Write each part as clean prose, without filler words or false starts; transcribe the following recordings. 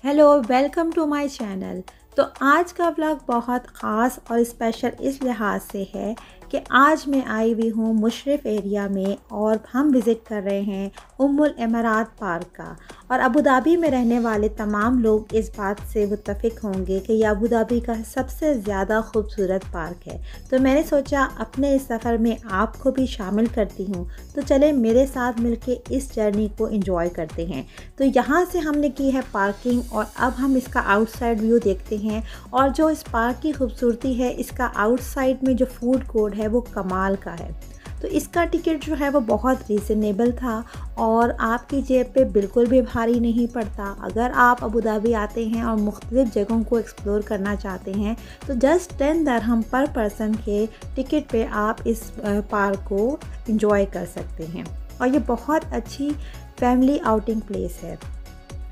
Hello, welcome to my channel. तो आज का व्लॉग बहुत ख़ास और स्पेशल इस लिहाज से है कि आज मैं आई हुई हूँ मुशर्रफ एरिया में और हम विज़िट कर रहे हैं उम्मुल इमारात पार्क का। और अबू धाबी में रहने वाले तमाम लोग इस बात से मुत्तफ़िक होंगे कि यह अबू धाबी का सबसे ज़्यादा खूबसूरत पार्क है। तो मैंने सोचा अपने इस सफ़र में आपको भी शामिल करती हूँ, तो चले मेरे साथ मिलके इस जर्नी को एंजॉय करते हैं। तो यहाँ से हमने की है पार्किंग और अब हम इसका आउटसाइड व्यू देखते हैं। और जो इस पार्क की खूबसूरती है, इसका आउटसाइड में जो फूड कोर्ट है वो कमाल का है। तो इसका टिकट जो है वो बहुत रीज़नेबल था और आपकी जेब पे बिल्कुल भी भारी नहीं पड़ता। अगर आप अबू धाबी आते हैं और मुख्तलिफ़ जगहों को एक्सप्लोर करना चाहते हैं तो जस्ट 10 दिरहम पर पर्सन के टिकट पे आप इस पार्क को एंजॉय कर सकते हैं। और ये बहुत अच्छी फैमिली आउटिंग प्लेस है।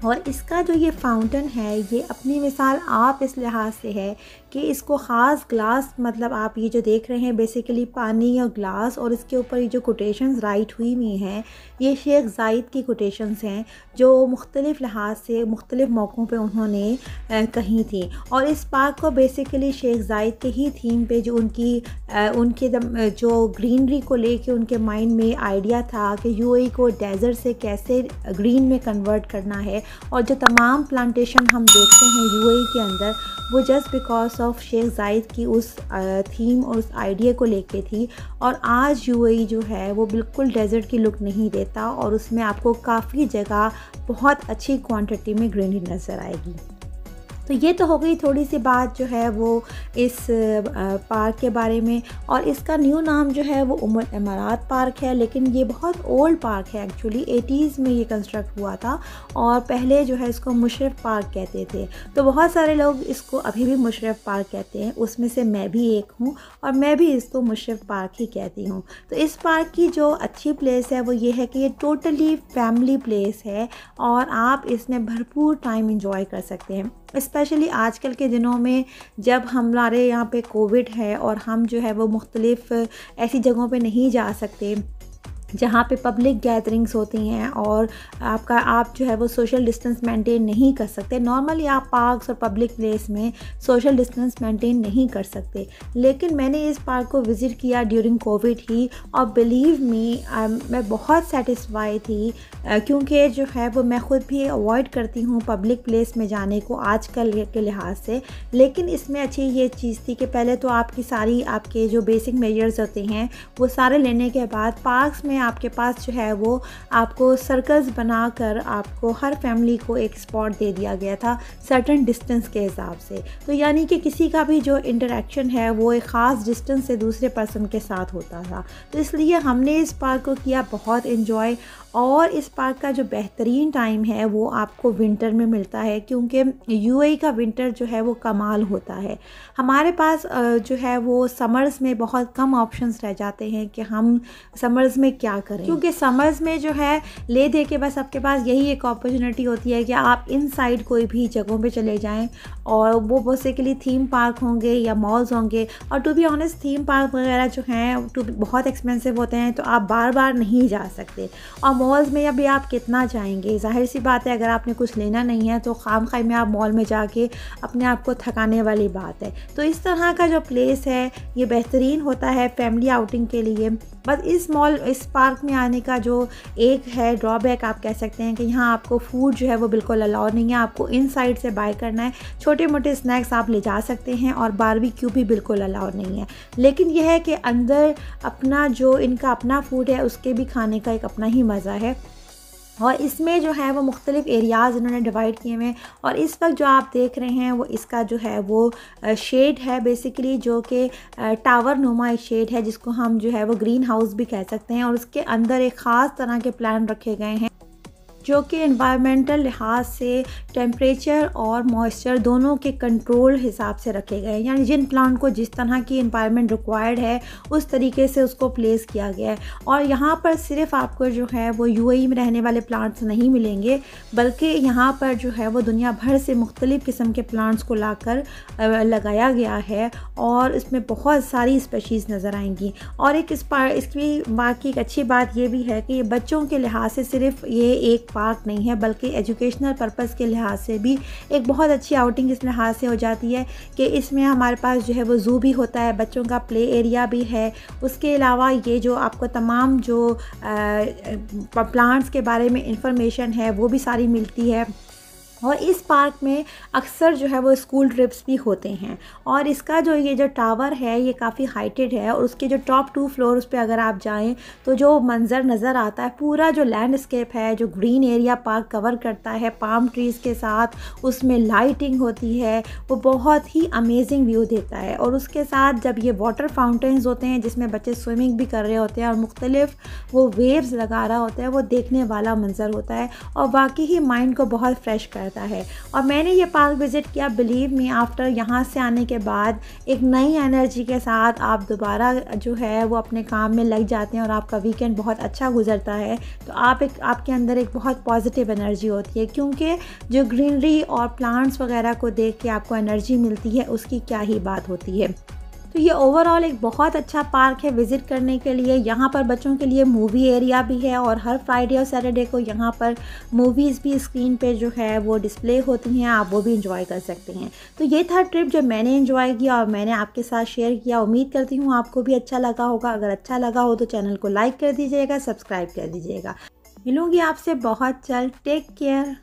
और इसका जो ये फाउंटेन है, ये अपनी मिसाल आप इस लिहाज से है कि इसको ख़ास ग्लास, मतलब आप ये जो देख रहे हैं बेसिकली पानी और ग्लास, और इसके ऊपर ये जो कोटेशंस राइट हुई हुई हैं ये शेख ज़ायद की कोटेशंस हैं जो मुख्तलिफ़ लिहाज से मुख्तलिफ़ मौक़ों पे उन्होंने कही थी। और इस पार्क को बेसिकली शेख ज़ायद के ही थीम पे जो उनके जो ग्रीनरी को लेके उनके माइंड में आइडिया था कि यूएई को डेज़र्ट से कैसे ग्रीन में कन्वर्ट करना है। और जो तमाम प्लांटेशन हम देखते हैं यूएई के अंदर, वो जस्ट बिकॉज ऑफ शेख ज़ायद की उस थीम और उस आइडिया को लेके थी। और आज यूएई जो है वो बिल्कुल डेज़र्ट की लुक नहीं देता और उसमें आपको काफ़ी जगह बहुत अच्छी क्वांटिटी में ग्रीनरी नज़र आएगी। तो ये तो हो गई थोड़ी सी बात जो है वो इस पार्क के बारे में। और इसका न्यू नाम जो है वो उम्मुल इमारात पार्क है, लेकिन ये बहुत ओल्ड पार्क है। एक्चुअली 80s में ये कंस्ट्रक्ट हुआ था और पहले जो है इसको मुशर्रफ पार्क कहते थे। तो बहुत सारे लोग इसको अभी भी मुशर्रफ पार्क कहते हैं, उसमें से मैं भी एक हूँ और मैं भी इसको मुशर्रफ पार्क ही कहती हूँ। तो इस पार्क की जो अच्छी प्लेस है वो ये है कि ये टोटली फैमिली प्लेस है और आप इसमें भरपूर टाइम इंजॉय कर सकते हैं। स्पेशली आजकल के दिनों में जब हमारे यहाँ पे कोविड है और हम जो है वो मुख्तलिफ़ ऐसी जगहों पे नहीं जा सकते जहाँ पे पब्लिक गैदरिंग्स होती हैं और आप जो है वो सोशल डिस्टेंस मेंटेन नहीं कर सकते। नॉर्मली आप पार्क्स और पब्लिक प्लेस में सोशल डिस्टेंस मेंटेन नहीं कर सकते, लेकिन मैंने इस पार्क को विज़िट किया ड्यूरिंग कोविड ही और बिलीव मी मैं बहुत सेटिस्फाई थी क्योंकि जो है वो मैं ख़ुद भी अवॉइड करती हूँ पब्लिक प्लेस में जाने को आजकल के लिहाज से। लेकिन इसमें अच्छी ये चीज़ थी कि पहले तो आपके जो बेसिक मेजर्स होते हैं वो सारे लेने के बाद पार्क्स में आपके पास जो है वो आपको सर्कल्स बनाकर आपको हर फैमिली को एक स्पॉट दे दिया गया था सर्टेन डिस्टेंस के हिसाब से। तो यानी कि किसी का भी जो इंटरेक्शन है वो एक ख़ास डिस्टेंस से दूसरे पर्सन के साथ होता था। तो इसलिए हमने इस पार्क को किया बहुत इन्जॉय। और इस पार्क का जो बेहतरीन टाइम है वो आपको विंटर में मिलता है क्योंकि यूएई का विंटर जो है वो कमाल होता है। हमारे पास जो है वो समर्स में बहुत कम ऑप्शंस रह जाते हैं कि हम समर्स में क्या करें, क्योंकि समर्स में जो है ले दे के बस आपके पास यही एक अपॉर्चुनिटी होती है कि आप इनसाइड कोई भी जगहों पे चले जाएं और वो बेसिकली थीम पार्क होंगे या मॉल्स होंगे। और to be honest theme park वगैरह जो हैं बहुत एक्सपेंसिव होते हैं, तो आप बार बार नहीं जा सकते। और मॉल्स में अभी आप कितना जाएंगे, जाहिर सी बात है अगर आपने कुछ लेना नहीं है तो खामखाई में आप मॉल में जाके अपने आप को थकाने वाली बात है। तो इस तरह का जो प्लेस है ये बेहतरीन होता है फैमिली आउटिंग के लिए। बस इस पार्क में आने का जो एक है ड्रॉबैक आप कह सकते हैं कि यहाँ आपको फूड जो है वो बिल्कुल अलाउ नहीं है, आपको इनसाइड से बाय करना है। छोटे मोटे स्नैक्स आप ले जा सकते हैं और बारबेक्यू भी बिल्कुल अलाउ नहीं है। लेकिन यह है कि अंदर अपना जो इनका अपना फूड है उसके भी खाने का एक अपना ही मज़ा है। और इसमें जो है वो मुख्तलिफ़ एरियाज़ इन्होंने डिवाइड किए हुए हैं। और इस वक्त जो आप देख रहे हैं वो इसका जो है वो शेड है बेसिकली, जो कि टावर नुमा एक शेड है जिसको हम जो है वो ग्रीन हाउस भी कह सकते हैं। और उसके अंदर एक ख़ास तरह के प्लान रखे गए हैं जो कि एनवायरमेंटल लिहाज से टेम्परेचर और मॉइस्चर दोनों के कंट्रोल हिसाब से रखे गए हैं। यानी जिन प्लांट को जिस तरह की एनवायरनमेंट रिक्वायर्ड है उस तरीके से उसको प्लेस किया गया है। और यहाँ पर सिर्फ आपको जो है वो यूएई में रहने वाले प्लांट्स नहीं मिलेंगे, बल्कि यहाँ पर जो है वो दुनिया भर से मुख्तलिफ़ किस्म के प्लांट्स को लाकर लगाया गया है और इसमें बहुत सारी स्पेशीज़ नज़र आएंगी। और इसकी बाकी एक अच्छी बात ये भी है कि ये बच्चों के लिहाज से सिर्फ ये एक पार्क नहीं है, बल्कि एजुकेशनल पर्पज़ के लिहाज से भी एक बहुत अच्छी आउटिंग इस लिहाज से हो जाती है कि इसमें हमारे पास जो है वो ज़ू भी होता है, बच्चों का प्ले एरिया भी है। उसके अलावा ये जो आपको तमाम जो प्लांट्स के बारे में इंफॉर्मेशन है वो भी सारी मिलती है। और इस पार्क में अक्सर जो है वो स्कूल ट्रिप्स भी होते हैं। और इसका जो ये जो टावर है ये काफ़ी हाइटेड है, और उसके जो टॉप 2 फ्लोर्स पे अगर आप जाएं तो जो मंज़र नज़र आता है, पूरा जो लैंडस्केप है, जो ग्रीन एरिया पार्क कवर करता है पाम ट्रीज़ के साथ, उसमें लाइटिंग होती है, वो बहुत ही अमेजिंग व्यू देता है। और उसके साथ जब ये वाटर फाउंटेन्स होते हैं जिसमें बच्चे स्विमिंग भी कर रहे होते हैं और मुख्तलिफ वो वेव्स लगा रहा होता है, वो देखने वाला मंज़र होता है और वाकई ही माइंड को बहुत फ्रेश करता है। और मैंने ये पार्क विज़िट किया, बिलीव मी, आफ्टर यहाँ से आने के बाद एक नई एनर्जी के साथ आप दोबारा जो है वो अपने काम में लग जाते हैं और आपका वीकेंड बहुत अच्छा गुजरता है। तो आपके अंदर एक बहुत पॉजिटिव एनर्जी होती है, क्योंकि जो ग्रीनरी और प्लांट्स वगैरह को देख के आपको एनर्जी मिलती है, उसकी क्या ही बात होती है। तो ये ओवरऑल एक बहुत अच्छा पार्क है विज़िट करने के लिए। यहाँ पर बच्चों के लिए मूवी एरिया भी है, और हर फ्राइडे और सैटरडे को यहाँ पर मूवीज़ भी स्क्रीन पे जो है वो डिस्प्ले होती हैं, आप वो भी इंजॉय कर सकते हैं। तो ये था ट्रिप जो मैंने इंजॉय किया और मैंने आपके साथ शेयर किया। उम्मीद करती हूँ आपको भी अच्छा लगा होगा। अगर अच्छा लगा हो तो चैनल को लाइक कर दीजिएगा, सब्सक्राइब कर दीजिएगा। मिलूँगी आपसे बहुत जल्द। Take care.